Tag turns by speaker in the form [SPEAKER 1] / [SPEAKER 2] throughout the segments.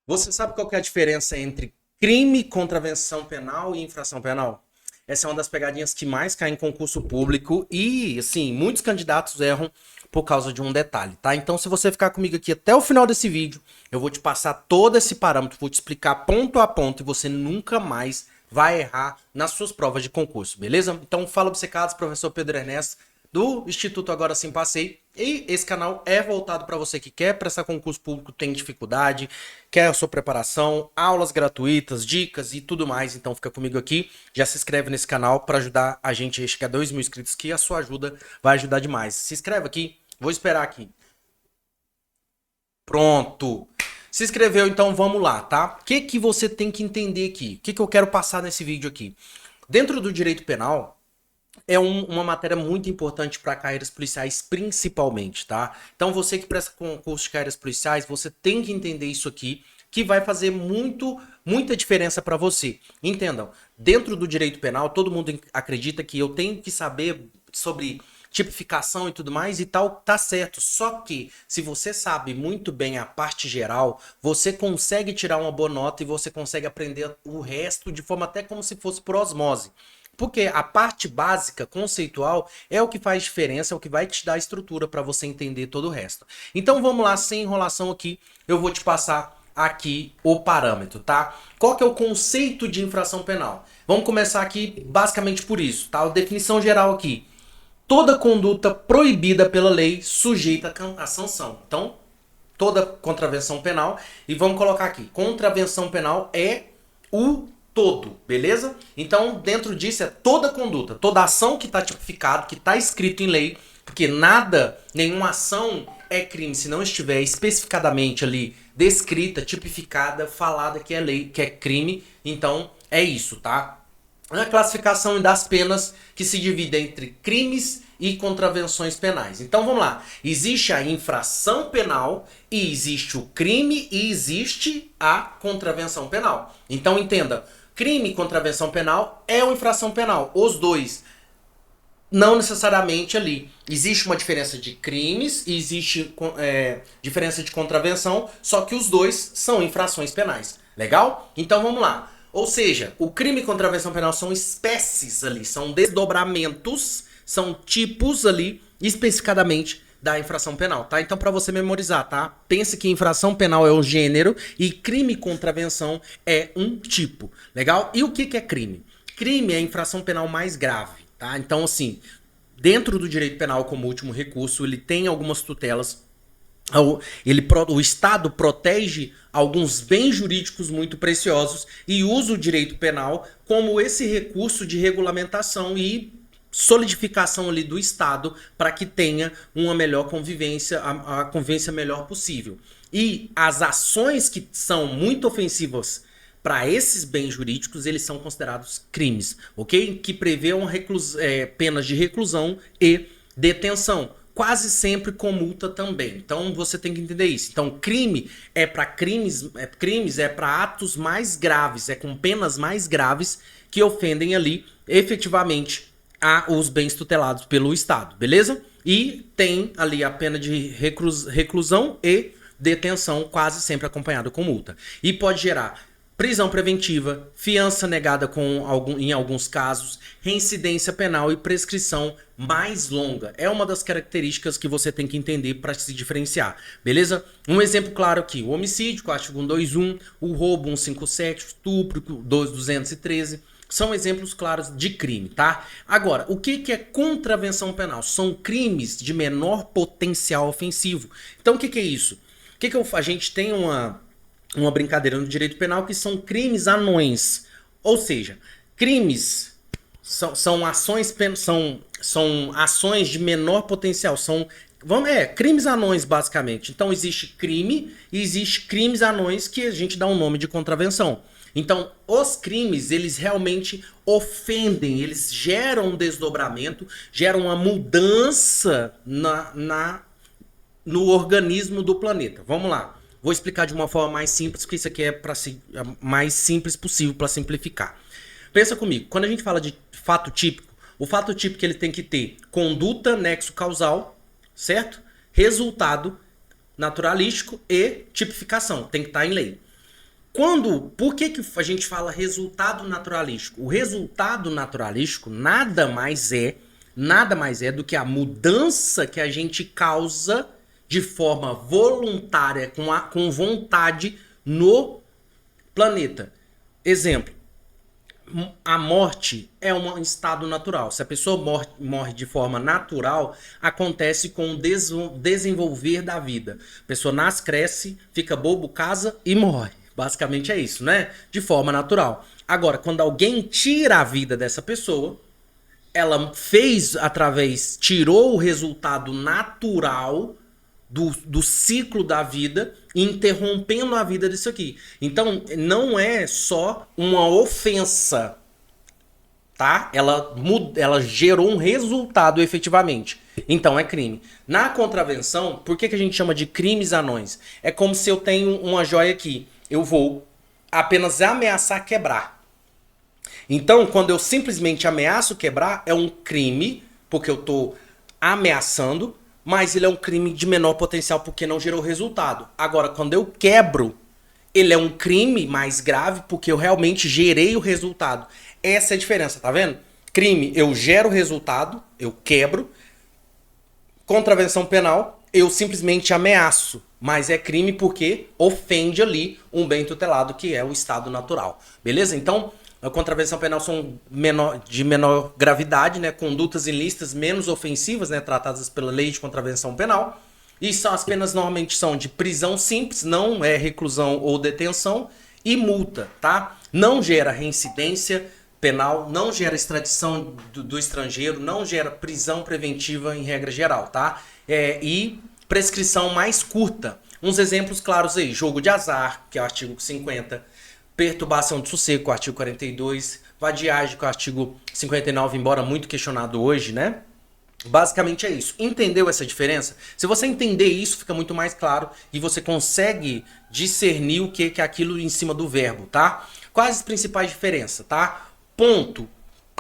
[SPEAKER 1] Você sabe qual que é a diferença entre crime, contravenção penal e infração penal? Essa é uma das pegadinhas que mais cai em concurso público e, assim, muitos candidatos erram por causa de um detalhe, tá? Então, se você ficar comigo aqui até o final desse vídeo, eu vou te passar todo esse parâmetro, vou te explicar ponto a ponto e você nunca mais vai errar nas suas provas de concurso, beleza? Então, fala obcecados, professor Pedro Ernesto, do Instituto Agora Sim Passei. E esse canal é voltado para você que quer prestar concurso público, tem dificuldade, quer a sua preparação, aulas gratuitas, dicas e tudo mais. Então fica comigo aqui, já se inscreve nesse canal para ajudar a gente a chegar a 2.000 inscritos, que a sua ajuda vai ajudar demais. Se inscreve aqui, vou esperar aqui. Pronto. Se inscreveu, então vamos lá, tá? O que você tem que entender aqui? O que eu quero passar nesse vídeo aqui? Dentro do direito penal, é uma matéria muito importante para carreiras policiais, principalmente, tá? Então, você que presta concurso de carreiras policiais, você tem que entender isso aqui, que vai fazer muita diferença para você. Entendam, dentro do direito penal, todo mundo acredita que eu tenho que saber sobre tipificação e tudo mais e tal, tá certo. Só que, se você sabe muito bem a parte geral, você consegue tirar uma boa nota e você consegue aprender o resto de forma até como se fosse por osmose. Porque a parte básica, conceitual, é o que faz diferença, é o que vai te dar estrutura para você entender todo o resto. Então vamos lá, sem enrolação aqui, eu vou te passar aqui o parâmetro, tá? Qual que é o conceito de infração penal? Vamos começar aqui basicamente por isso, tá? A definição geral aqui. Toda conduta proibida pela lei sujeita a sanção. Então, toda contravenção penal, e vamos colocar aqui, contravenção penal é o todo, beleza? Então, dentro disso é toda conduta, toda ação que está tipificado, que está escrito em lei, porque nada, nenhuma ação é crime se não estiver especificadamente ali descrita, tipificada, falada que é lei, que é crime. Então, é isso, tá? A classificação das penas que se divide entre crimes e contravenções penais. Então vamos lá. Existe a infração penal e existe o crime e existe a contravenção penal. Então entenda, crime e contravenção penal é uma infração penal. Os dois não necessariamente ali. Existe uma diferença de crimes e existe diferença de contravenção, só que os dois são infrações penais. Legal? Então vamos lá. Ou seja, o crime e contravenção penal são espécies ali, são desdobramentos, são tipos ali, especificadamente, da infração penal, tá? Então, para você memorizar, tá? Pense que infração penal é o gênero e crime e contravenção é um tipo, legal? E o que é crime? Crime é a infração penal mais grave, tá? Então, assim, dentro do direito penal como último recurso, ele tem algumas tutelas. O Estado protege alguns bens jurídicos muito preciosos e usa o direito penal como esse recurso de regulamentação e solidificação ali do Estado para que tenha uma melhor convivência, a convivência melhor possível. E as ações que são muito ofensivas para esses bens jurídicos, eles são considerados crimes, ok? Que prevê penas de reclusão e detenção. Quase sempre com multa também. Então você tem que entender isso. Então crime é para crimes é para atos mais graves, é com penas mais graves que ofendem ali efetivamente os bens tutelados pelo Estado, beleza? E tem ali a pena de reclusão e detenção, quase sempre acompanhado com multa. E pode gerar prisão preventiva, fiança negada em alguns casos, reincidência penal e prescrição mais longa. É uma das características que você tem que entender para se diferenciar, beleza? Um exemplo claro aqui, o homicídio, com o artigo 121, o roubo 157, o estupro 213, são exemplos claros de crime, tá? Agora, o que é contravenção penal? São crimes de menor potencial ofensivo. Então, o que é isso? A gente tem uma brincadeira no direito penal que são crimes anões. Ou seja, crimes são ações de menor potencial. Crimes anões, basicamente. Então, existe crime e existe crimes anões que a gente dá um nome de contravenção. Então, os crimes, eles realmente ofendem, eles geram um desdobramento, geram uma mudança no organismo do planeta. Vamos lá. Vou explicar de uma forma mais simples, porque isso aqui é mais simples possível para simplificar. Pensa comigo, quando a gente fala de fato típico, o fato típico ele tem que ter conduta, nexo causal, certo? Resultado naturalístico e tipificação, tem que estar em lei. Por que a gente fala resultado naturalístico? O resultado naturalístico nada mais é do que a mudança que a gente causa de forma voluntária, com vontade no planeta. Exemplo, a morte é um estado natural. Se a pessoa morre de forma natural, acontece com o desenvolver da vida. A pessoa nasce, cresce, fica bobo, casa e morre. Basicamente é isso, né? De forma natural. Agora, quando alguém tira a vida dessa pessoa, ela tirou o resultado natural do ciclo da vida, interrompendo a vida disso aqui. Então, não é só uma ofensa, tá? Ela gerou um resultado efetivamente. Então, é crime. Na contravenção, por que a gente chama de crimes anões? É como se eu tenho uma joia aqui. Eu vou apenas ameaçar quebrar. Então, quando eu simplesmente ameaço quebrar, é um crime, porque eu estou ameaçando, mas ele é um crime de menor potencial porque não gerou resultado. Agora, quando eu quebro, ele é um crime mais grave porque eu realmente gerei o resultado. Essa é a diferença, tá vendo? Crime, eu gero o resultado, eu quebro. Contravenção penal, eu simplesmente ameaço. Mas é crime porque ofende ali um bem tutelado, que é o estado natural. Beleza? Então, a contravenção penal são de menor gravidade, né? Condutas ilícitas menos ofensivas, né? Tratadas pela lei de contravenção penal. E as penas normalmente são de prisão simples, não é reclusão ou detenção, e multa, tá? Não gera reincidência penal, não gera extradição do estrangeiro, não gera prisão preventiva em regra geral, tá? E prescrição mais curta. Uns exemplos claros aí, jogo de azar, que é o artigo 50, perturbação de sossego, o artigo 42, vadiagem, com o artigo 59, embora muito questionado hoje, né? Basicamente é isso. Entendeu essa diferença? Se você entender isso, fica muito mais claro e você consegue discernir o que é aquilo em cima do verbo, tá? Quais as principais diferenças, tá? Ponto,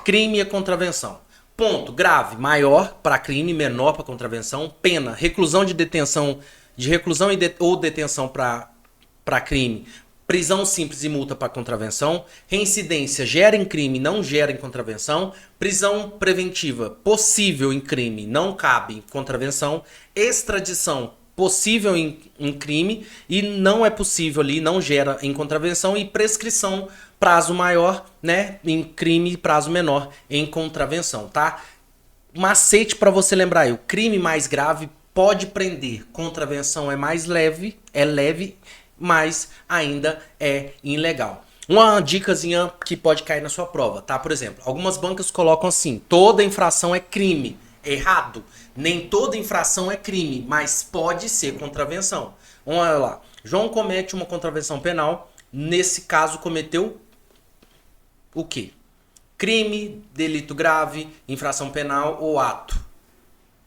[SPEAKER 1] crime e contravenção. Ponto, grave, maior para crime, menor para contravenção. Pena, reclusão de detenção, ou detenção para crime. Prisão simples e multa para contravenção. Reincidência gera em crime, não gera em contravenção. Prisão preventiva possível em crime, não cabe em contravenção. Extradição possível em crime e não é possível ali, não gera em contravenção. E prescrição, prazo maior, né, em crime e prazo menor em contravenção, tá? Macete para você lembrar aí, o crime mais grave pode prender, contravenção é mais leve, mas ainda é ilegal. Uma dicasinha que pode cair na sua prova, tá? Por exemplo, algumas bancas colocam assim, toda infração é crime. Errado. Nem toda infração é crime, mas pode ser contravenção. Olha lá, João comete uma contravenção penal, nesse caso cometeu o quê? Crime, delito grave, infração penal ou ato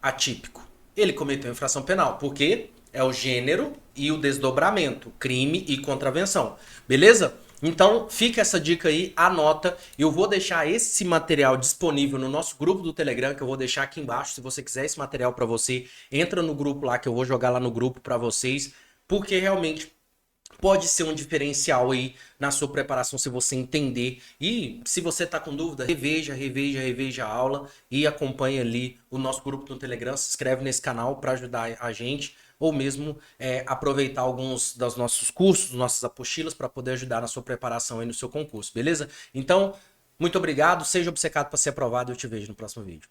[SPEAKER 1] atípico. Ele cometeu infração penal, porque é o gênero e o desdobramento, crime e contravenção. Beleza? Então, fica essa dica aí, anota. Eu vou deixar esse material disponível no nosso grupo do Telegram, que eu vou deixar aqui embaixo. Se você quiser esse material para você, entra no grupo lá, que eu vou jogar lá no grupo para vocês, porque realmente pode ser um diferencial aí na sua preparação se você entender. E se você tá com dúvida, reveja a aula e acompanhe ali o nosso grupo no Telegram. Se inscreve nesse canal para ajudar a gente, ou mesmo aproveitar alguns dos nossos cursos, nossas apostilas, para poder ajudar na sua preparação e no seu concurso, beleza? Então, muito obrigado, seja obcecado para ser aprovado e eu te vejo no próximo vídeo.